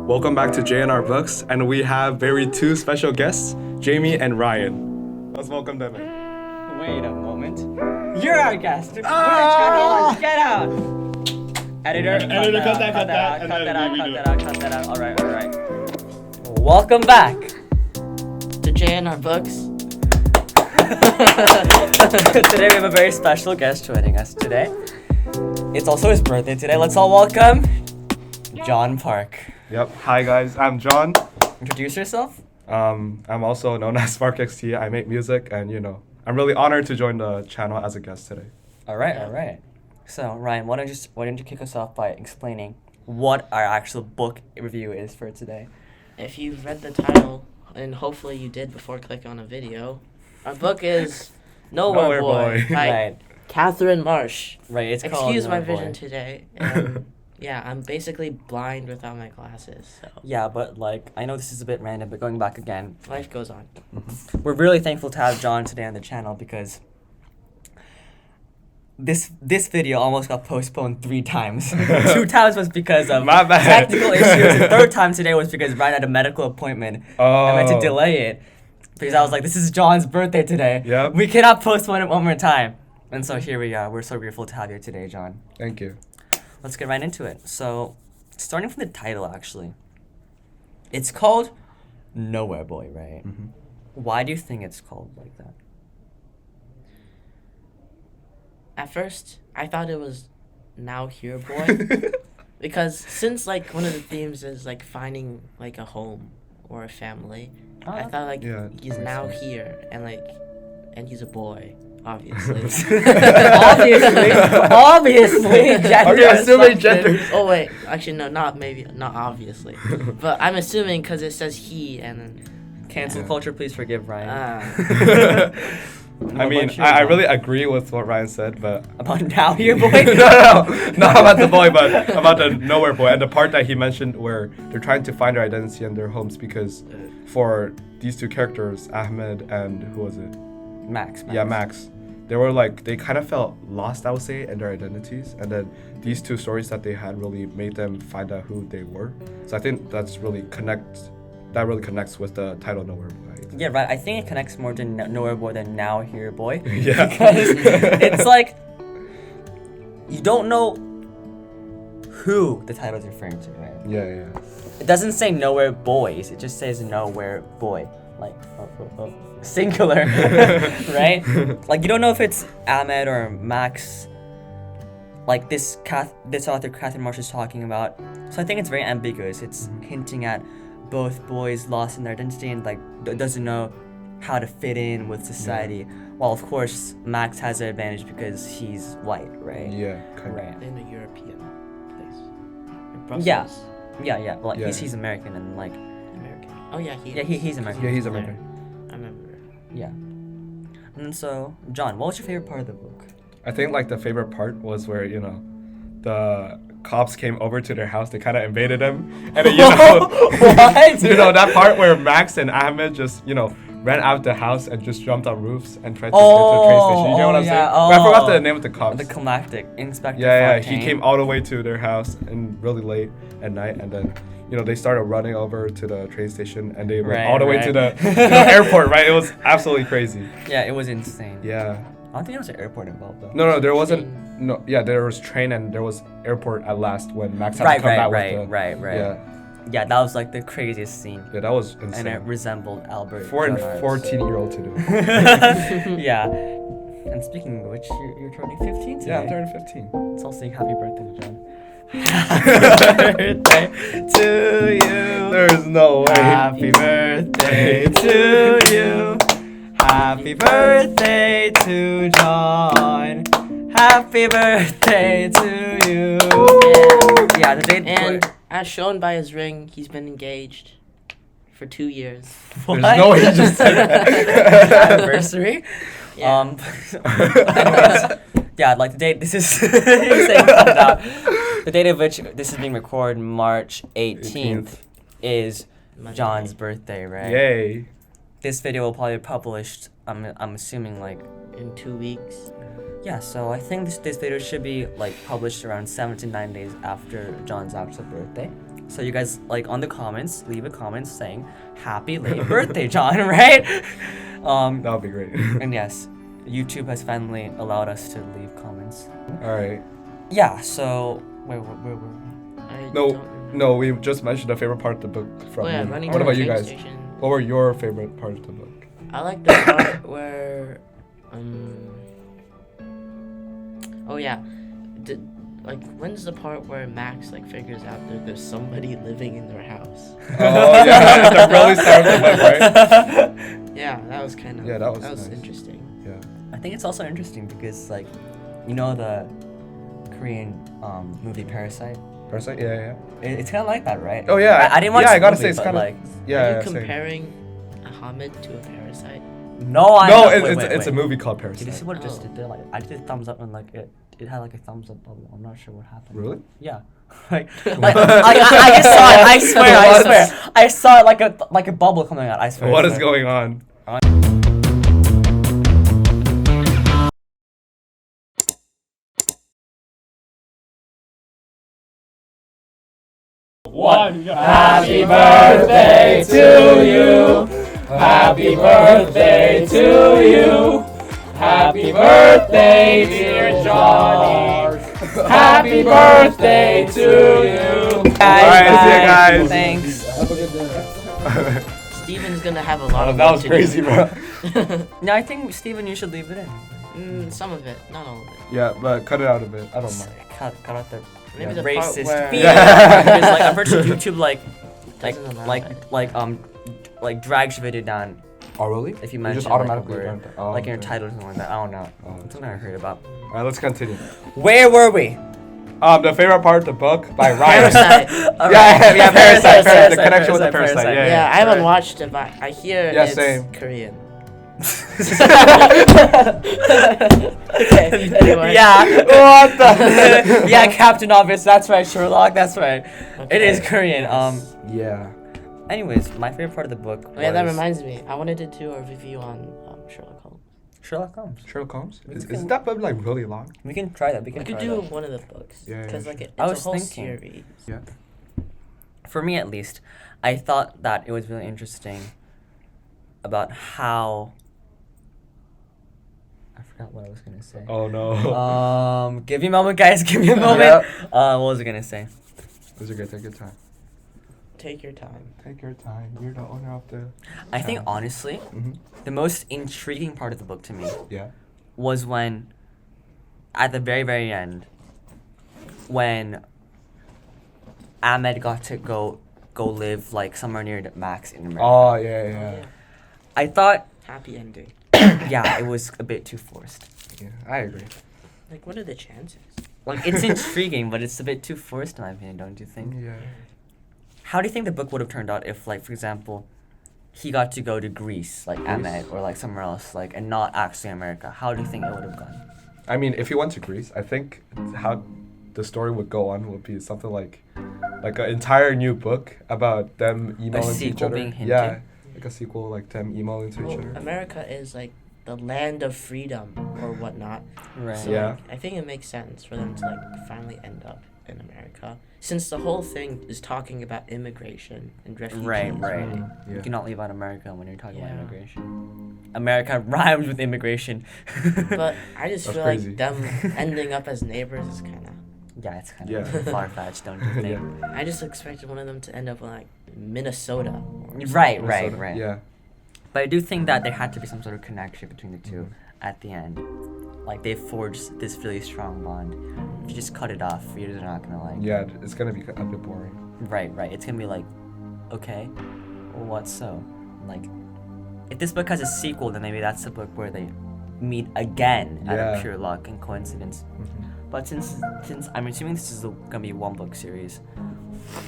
Welcome back to J&R Books, and we have very two special guests, Jamie and Ryan. Let's welcome them in. Wait a moment. You're our guest. We're channel. Get out. Editor, cut that out. All right. Welcome back to J&R Books. Today we have a very special guest joining us today. It's also his birthday today. Let's all welcome John Park. Yep. Hi guys, I'm John. Introduce yourself. I'm also known as SparkXT. I make music, and I'm really honored to join the channel as a guest today. All right. So Ryan, why don't you kick us off by explaining what our actual book review is for today? If you've read the title, and hopefully you did before clicking on a video, our book is Nowhere Boy by Right. Katherine Marsh. Right. It's called Excuse my Nowhere vision Boy. today. Yeah, I'm basically blind without my glasses, so Yeah, but I know this is a bit random, but going back again, life goes on. we're really thankful to have John today on the channel because this video almost got postponed 3 times. 2 times was because of My bad. technical issues. The 3rd time today was because Ryan had a medical appointment. Oh. I meant to delay it because I was like, this is John's birthday today. Yep. We cannot postpone it one more time. And so here we are. We're so grateful to have you today, John. Thank you. Let's get right into it. So, starting from the title, actually, it's called Nowhere Boy, right? Mm-hmm. Why do you think it's called like that? At first, I thought it was Now Here Boy. Because since, one of the themes is, finding, a home or a family, I thought, Yeah, he's makes now sense. here, and he's a boy, obviously. Obviously, Are you assuming assumption. gender? Oh, wait. Actually, no, not obviously. But I'm assuming because it says he, and then... Cancel Yeah. culture, please forgive Ryan. I mean, I really agree with what Ryan said, but About Now Here Boy? no, not about the boy, but about the Nowhere Boy, and the part that he mentioned where they're trying to find their identity and their homes, because for these 2 characters, Ahmed and who was it? Max. Yeah, Max. They were they kind of felt lost, I would say, in their identities, and then these 2 stories that they had really made them find out who they were. So I think that really connects with the title Nowhere Boy. Yeah, right. I think it connects more to Nowhere Boy than Now Here Boy. Yeah. Because it's you don't know who the title is referring to, right? Yeah. It doesn't say Nowhere Boys. It just says Nowhere Boy. Singular. Right? You don't know if it's Ahmed or Max. This author, Katherine Marsh, is talking about. So I think it's very ambiguous. It's hinting at both boys lost in their identity and doesn't know how to fit in with society. Yeah. While of course Max has an advantage because he's white, right? Yeah, kind of. Right. In a European place. In Brussels. Yeah. Well, Yeah. he's American and American. Oh, yeah, he's American. Yeah, he's American. I remember. Yeah. And so, John, what was your favorite part of the book? I think the favorite part was where the cops came over to their house. They kind of invaded them, and then, What? that part where Max and Ahmed just ran out the house and just jumped on roofs and tried to get to the train station. You know what I'm saying? But I forgot the name of the cops. The climactic Inspector. Yeah. Fontaine. He came all the way to their house and really late at night, and then they started running over to the train station, and they went all the way to the airport. Right? It was absolutely crazy. Yeah, it was insane. Yeah. I don't think there was an airport involved though. No, there wasn't. No, yeah, there was train and there was airport at last when Max had to come back with the. Right. Yeah, that was the craziest scene. Yeah, that was insane. And it resembled Albert. For a Jonard's. 14-year-old to do. Yeah. And speaking of which, you're turning 15 today. Yeah, I'm turning 15. Let's all sing happy birthday to John. Happy birthday to you. There's no way. Happy birthday to you. Happy birthday to John. Happy birthday to you. Yeah, the date. And as shown by his ring, he's been engaged for 2 years. What? There's no way you just said that. Anniversary. Yeah. Anyways, yeah, the date. This is you're saying comes out. The date of which this is being recorded, March 18th, is Monday. John's birthday, right? Yay. This video will probably be published. I'm assuming in 2 weeks. Yeah, so I think this video should be published around 7 to 9 days after John's actual birthday. So you guys, like, on the comments, leave a comment saying happy late birthday, John, right? That would be great. And yes, YouTube has finally allowed us to leave comments. All right. Yeah, so where were we? I No, don't remember. no, we just mentioned the favorite part of the book from Oh yeah, me. running What to about the you train guys? station. What were your favorite part of the book? I like the part where, oh yeah, like when's the part where Max like figures out that there's somebody living in their house? Oh yeah, the really start of the book, right? Yeah, that was kind of Yeah, that was nice. interesting. Yeah. I think it's also interesting because, like, you know the Korean movie Parasite? Parasite? Yeah. It's kind of like that, right? Oh yeah. I didn't watch Yeah, the I gotta movie, say it's but, kind of like, yeah. Are you same. comparing a Hamid to a parasite? no, I No, know. it's a movie called Did you Parasite. see what it just Oh. did there? Like, I did a thumbs up and like it had like a thumbs up bubble. I'm not sure what happened. Really? Yeah. like I just saw it. I swear. I What? swear. I saw it like a bubble coming out. I swear. What I is swear. going on? Happy birthday to you. Happy birthday to you. Happy birthday, dear Johnny. Happy birthday to you. Guys, Alright, see you guys. Thanks. Have a good day. Steven's gonna have a lot of That work was to crazy, do. bro. No, I think Steven, you should leave it in. Some of it, not all of it. Yeah, but cut it out a bit. I don't mind. Cut out the Maybe Yeah. the part racist where feel. Yeah. Because like I'm pretty sure YouTube like Doesn't allow it. like drags your video down Oh really? if you You mention just like, a automatically word, learned that. Oh, like in your okay. title or something like that. I don't know. Oh, It's something I heard about. All right, let's continue. Where were we? The favorite part of the book by Ryan. Parasite. Yeah, Parasite. The connection with the Parasite. parasite. Yeah, Yeah, I haven't right. watched it, but I hear Yeah, it's same. Korean. Okay, anyway. Yeah. What the? Yeah, Captain Obvious. That's right, Sherlock. That's right. It is Okay. Korean. Yes. Yeah. Anyways, my favorite part of the book. Oh yeah, that was reminds me. I wanted to do a review on Sherlock Holmes. Sherlock Holmes. Sherlock Holmes. We Isn't can- that book like really long? We can try that. We We can could try do that. one of the books. Yeah, Because yeah, like sure. it's I a was whole thinking. series. Yeah. For me at least, I thought that it was really interesting about how I forgot what I was gonna say. Oh no. Give me a moment, guys. Give me a moment. Yep. What was I gonna say? Those are good. Take your time. Take your time. Take your time. You're the owner of the. I think channel. honestly, Mm-hmm. the most intriguing part of the book to me Yeah. was when, at the very very end, when Ahmed got to go live like somewhere near Max in America. Oh yeah. I thought, Happy ending. yeah, it was a bit too forced. Yeah, I agree. Like, what are the chances? Like, it's intriguing, but it's a bit too forced in my opinion, don't you think? Yeah. How do you think the book would have turned out if, like, for example, he got to go to Greece, like Ahmed, or like somewhere else, like, and not actually America? How do you think it would have gone? I mean, if he went to Greece, I think how the story would go on would be something like an entire new book about them emailing to each sequel other. being hinted? Yeah, like a sequel, like them emailing to each Well, other. America is like the land of freedom or whatnot. Right. So Yeah. like, I think it makes sense for them to like finally end up in America, since the whole thing is talking about immigration and refugees. Right. Yeah. You cannot leave out America when you're talking about Yeah. immigration. America rhymes with immigration. But I just That's feel crazy. like them ending up as neighbors is kind of. yeah, it's kind Yeah. of far-fetched, don't you think? Yeah. I just expected one of them to end up in like Minnesota. Or Right, something. right, Minnesota. right. Yeah. But I do think that there had to be some sort of connection between the two at the end. Like, they forged this really strong bond. If you just cut it off, you're not gonna like... Yeah, it's gonna be a bit boring. Right. It's gonna be like, okay, well, what so? Like, if this book has a sequel, then maybe that's the book where they meet again out Yeah. of pure luck and coincidence. But since I'm assuming this is gonna be one book series.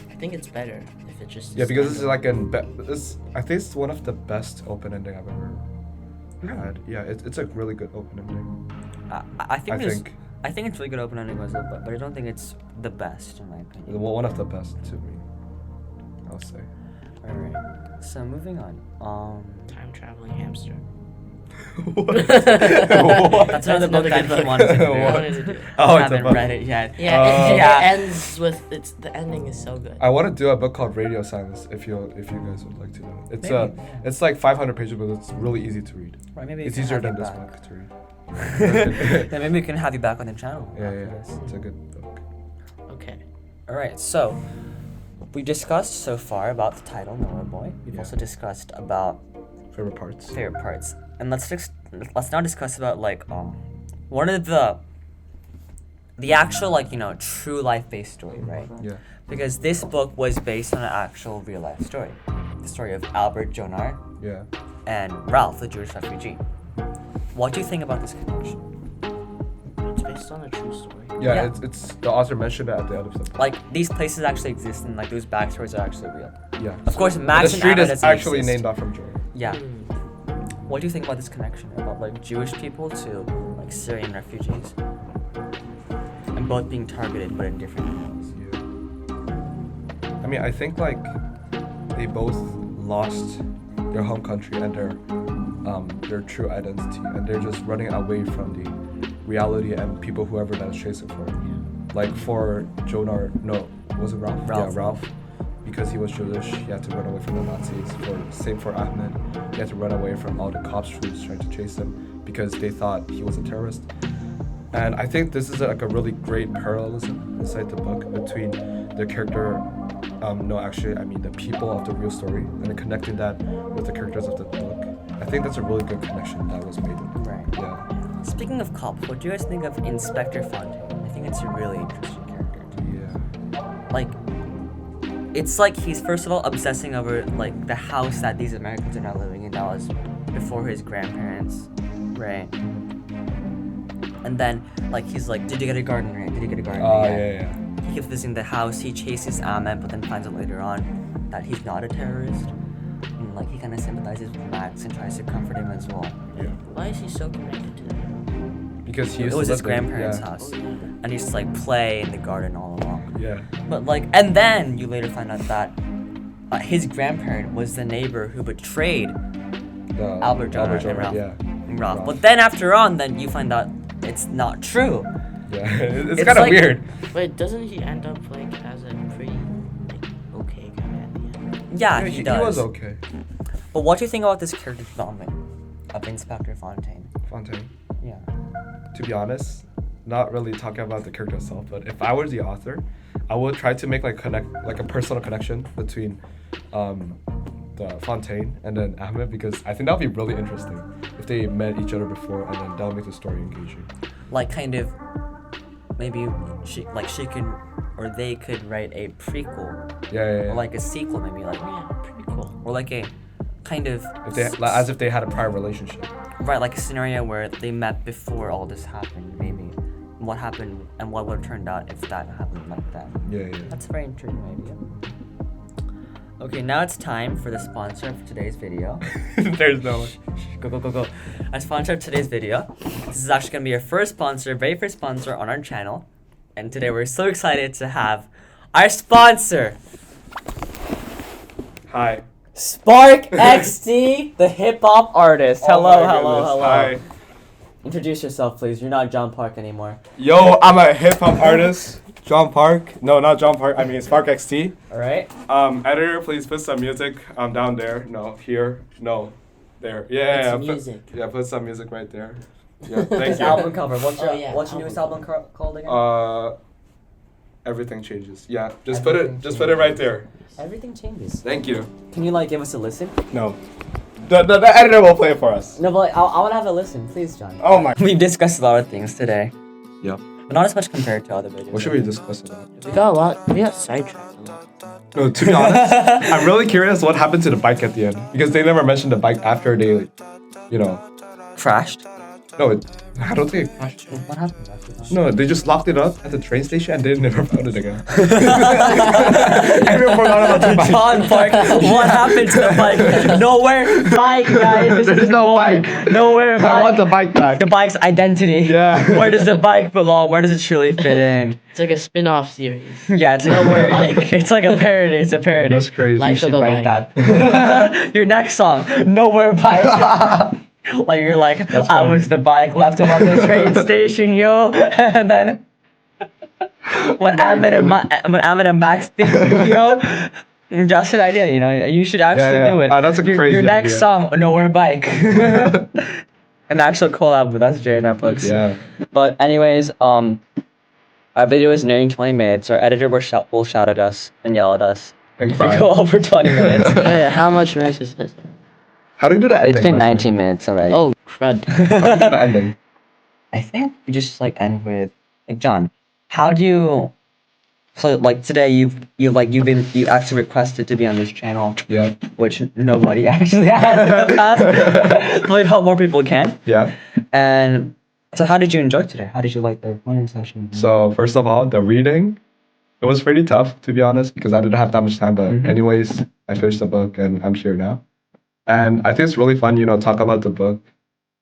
I think it's better if it just. Yeah, because this is like I think it's one of the best open ending I've ever had. Yeah, it's a really good open ending. I think I there's- think I think it's really good open ending as well, but I don't think it's the best in my opinion. one of the best to me. I'll say. Alright. So moving on. Time traveling hamster. That's another book that good he wanted to do. I wanted to do it. Oh, I it's a haven't book. read it yet. Yeah, Yeah. it ends with the ending is so good. I want to do a book called Radio Silence if you guys would like to know. It's Maybe, it's like 500 pages, but it's really easy to read. Right, maybe we It's can easier have than you this back. book to read. Then maybe we can have you back on the channel. Yeah, after yeah, this. it's a good book. Okay. All right, so we discussed so far about the title, Nowhere Boy. We've Yeah. also discussed about Favorite parts. favorite parts, and let's now discuss about like one of the actual like true life based story, right? Yeah. Because this book was based on an actual real life story, the story of Albert J&R Yeah. and Ralph, the Jewish refugee. What do you think about this connection? It's based on a true story. Yeah, Yeah. it's the author mentioned it at the end of the book. Like these places actually exist, and like those backstories are actually real. Yeah. Of course, And Max the and street Ahmed is doesn't actually exist. named after Joy. Yeah. Hmm. What do you think about this connection about like Jewish people to like Syrian refugees, and both being targeted but in different ways? Yeah. I mean, I think like they both lost their home country and their true identity, and they're just running away from the reality and people whoever that's chasing for it. Like for Jonar, no, was it Ralph? Ralph. Yeah, Ralph. Because he was Jewish, he had to run away from the Nazis. Same for Ahmed, he had to run away from all the cops who was trying to chase him because they thought he was a terrorist. And I think this is like a really great parallelism inside the book between the character, the people of the real story, and then connecting that with the characters of the book. I think that's a really good connection that was made. Right. Yeah. Speaking of cops, what do you guys think of Inspector Fontaine? I think it's a really interesting character. Yeah. Like, it's like he's first of all obsessing over like the house that these Americans are now living in that was before his grandparents, right? And then like he's like, did you get a garden right? Did you get a garden Oh, right? yeah. He keeps visiting the house. He chases Ahmed, but then finds out later on that he's not a terrorist. And like he kind of sympathizes with Max and tries to comfort him as well. Yeah. Why is he so connected to that? Because he It used was to his live there. grandparents' Yeah. house, and he used to like play in the garden all along. Yeah. But like, and then you later find out that his grandparent was the neighbor who betrayed The Albert J&R and J&R, Ralph. Yeah. and Ralph. But then after on, then you find out it's not true. Yeah. It's It's kind of like- weird. Wait, doesn't he end up like as a pretty like okay guy at the end? Yeah, Yeah, he does. He was okay. But what do you think about this character development of Inspector Fontaine? Fontaine. Yeah. To be honest, not really talking about the character itself, but if I was the author, I would try to make like a personal connection between the Fontaine and then Ahmed, because I think that would be really interesting if they met each other before, and then that would make the story engaging. Like kind of maybe she could or they could write a prequel Yeah. or like a sequel, maybe like Yeah, pretty cool. or like a kind of If they as if they had a prior relationship. right, like a scenario where they met before all this happened, maybe what happened and what would have turned out if that happened like that. Yeah. That's a very intriguing idea. Okay, now it's time for the sponsor for today's video. There's no one. Go. Our sponsor of today's video. This is actually gonna be our very first sponsor on our channel. And today we're so excited to have our sponsor, Hi. Spark XT, the hip hop artist. Oh my Hello. goodness. Hi. Introduce yourself, please. You're not John Park anymore. Yo, I'm a hip hop artist. John Park. No, not John Park. I mean Spark XT. All right. Editor, please put some music down there. No, here. No, there. Yeah. It's music. Put some music right there. Yeah, thank This you. album cover. What's your Oh, yeah, what's your newest album called again? Everything changes. Yeah, Everything put it right there. Everything changes. Thank you. Can you like give us a listen? No, the editor will play it for us. No, but like, I want to have a listen, please, John. Oh my. We've discussed a lot of things today, Yep. but not as much compared to other videos. What should we discuss about? We got sidetracked a lot. No, to be honest, I'm really curious what happened to the bike at the end, because they never mentioned the bike after they, Crashed? No, I don't think it crashed. What happened after that? No, they just locked it up at the train station and they never found it again. Everyone forgot about the bike. John Park, what happened to the bike? Nowhere bike, guys. There's no bike. Nowhere bike. I want the bike back. The bike's identity. Yeah. Where does the bike belong? Where does it truly fit in? It's like a spin-off series. Yeah, it's nowhere bike. It's like a parody. It's a parody. That's crazy. Life of the bike. Your next song, Nowhere Bike. Like you're like, I was the bike left him on the train station, yo. And then when Ahmed and Max did yo, just an idea, you know. You should actually do it. That's a your, crazy your next idea. song, Nowhere Bike. An actual collab with us, J&R Books. Yeah. But anyways, our video is nearing 20 minutes. Our editor will shout at us and yell at us And if we cry. go over 20 minutes. Wait, how much minutes is this? How do you do the ending? It's been by the way? 19 minutes already. Oh, crud. How do you do the ending? I think we just like end with like John. How do you? So like today you actually requested to be on this channel, Yeah. which nobody actually has in the past. Hopefully, hope more people can. Yeah. And so, how did you enjoy today? How did you like the recording session? So first of all, the reading, it was pretty tough to be honest because I didn't have that much time. But Mhm. anyways, I finished the book and I'm here now. And I think it's really fun, talk about the book.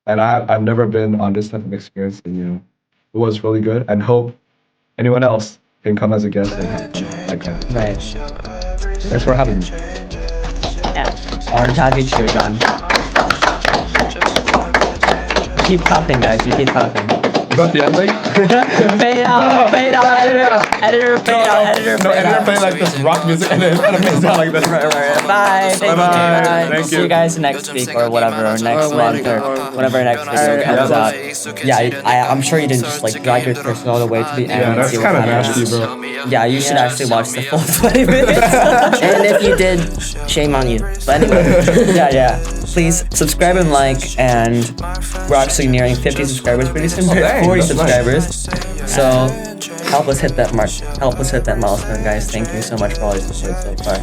And I've never been on this type of experience, and it was really good. And hope anyone else can come as a guest and have fun like that. Right. Thanks for having me. Yeah. Orange happy too, John. Keep clapping, guys. You keep clapping. Is that the ending? Fade out, editor, fade out, editor, No, fade and out. you're playing like this rock music and then it fades out like this. Bye. Thank Bye-bye. you. Thank See you. you guys next week or whatever, or next month or whenever next video comes out. Yeah, I'm sure you didn't just like drag your person all the way to the end. Yeah, and that's see what kind of happens. nasty, bro. Yeah, you should Yeah. actually watch the full 20 minutes. And if you did, shame on you. But anyway. yeah. Please subscribe and like, and we're actually nearing 50 subscribers pretty soon. dang, 40 that's nice. subscribers. So help us hit that mark. Help us hit that milestone, guys. Thank you so much for all your support so far.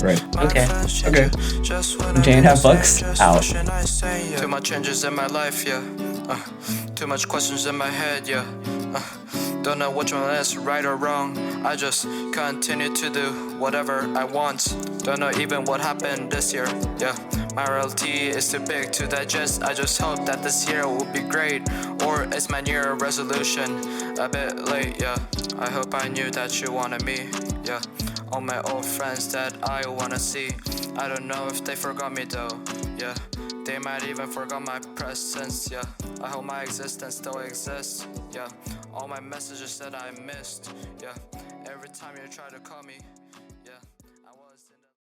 Right. Right. Okay. Okay. J&R Books out. Too much changes in my life, yeah. Too much questions in my head, yeah. Don't know which one is right or wrong. I just continue to do whatever I want. Don't know even what happened this year, yeah. My reality is too big to digest. I just hope that this year will be great. Or it's my New Year resolution. A bit late, yeah. I hope I knew that you wanted me, yeah. All my old friends that I wanna see. I don't know if they forgot me though, yeah. They might even forgot my presence, yeah. I hope my existence still exists, yeah. All my messages that I missed, yeah. Every time you try to call me,